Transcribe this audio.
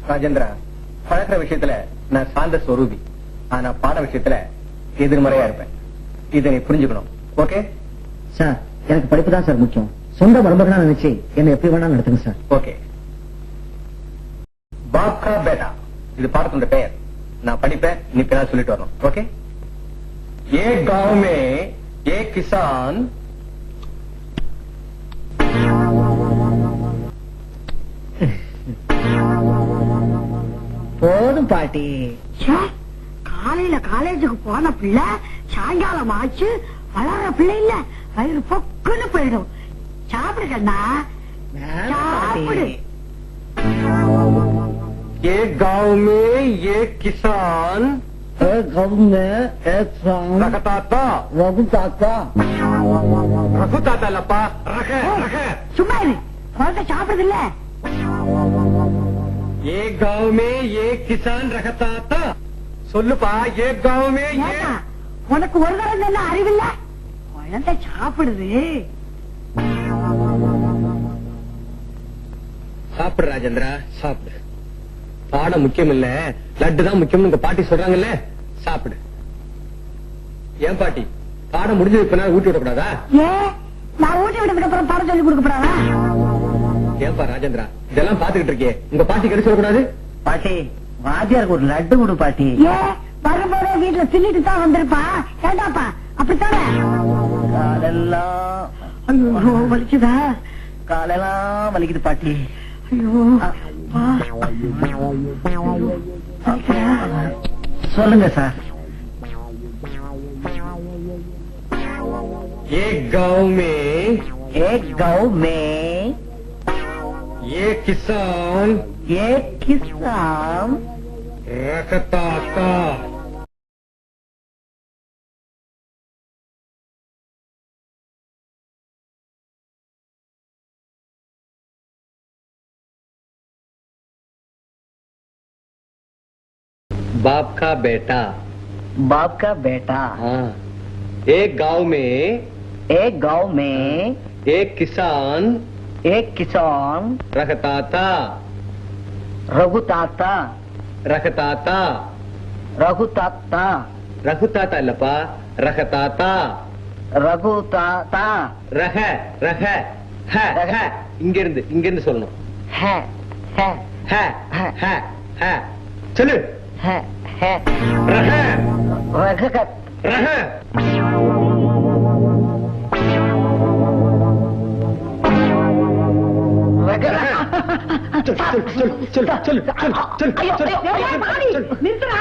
ராஜேந்திரா, பழக்கிற விஷயத்துல நான் சாந்த ஸ்வரூபி. ஆனா பாட விஷயத்துல எதிர்மறையா இருப்பேன். இதை நீ புரிஞ்சுக்கணும். Okay sir? எனக்கு படிப்பு தான் சார் முக்கியம். சொந்த மருமகனா நினைச்சு என்ன எப்படி வேணா நடத்துங்க சார். ஓகே. பாப் கா பேட்டா, இது பாடத்தோட பெயர். நான் படிப்பேன், நீ பின்னாடி சொல்லிட்டு வரணும். ஓகே? ஏ गांव में एक किसान போதும் பாட்டி. காலையில காலேஜுக்கு போன பிள்ளை சாயங்காலம் ஆச்சு வளர்ற பிள்ளை இல்ல, வயிறு பொக்குன்னு போயிடும். சாப்பிடுக்கண்ணா, சாப்பிடு. एक गांव में एक किसान रघुताता लपा சும்மா இரு, குழந்தை சாப்பிடுது இல்ல. एक गांव में एक किसान रखता சொல்லுப்பா. एक गांव में ஏண்டா, உனக்கு ஒரு தரம் என்ன அறிவில்ல? குழந்தை சாப்பிடுது. சாப்பிடு ராஜேந்திரா, சாப்பிடு. பாடம் முக்கியம் இல்ல, லட்டு தான் முக்கியம். உங்க பாட்டி சொல்றாங்கல்ல, சாப்பிடு. ஏன் பாட்டி, பாடம் முடிஞ்சது இப்ப ஊட்டி விடக்கூடாதா? ஏன் நான் ஊட்டி விட்டதுக்கு அப்புறம் பாடம் சொல்லி கொடுக்கப்படாதா? ஏன்பா ராஜேந்திரா, இதெல்லாம் பாத்துக்கிட்டு இருக்கே, உங்க பாட்டி கிடைச்சு சொல்லக்கூடாது? பாட்டி, வாத்தியாருக்கு ஒரு லட்டு கொடு பாட்டி. ஏன் வரும்போதே வீட்டுல தின்னிட்டு தான் வந்திருப்பா. ஏண்டாப்பா அப்படித்தானே? காலெல்லாம் ஐயோ வலிக்குதா? காலெல்லாம் வலிக்குது பாட்டி. ஐயோ சொல்லுங்க சார். एक गांव में एक गांव में एक किसान रखता था। बाप का बेटा। बाप का बेटा। हाँ। एक गांव में एक किसान रखता था। रघुताता लपा रखता रह இங்கிருந்து சொல்லணும். சொல்லு. நிறுத்துறா.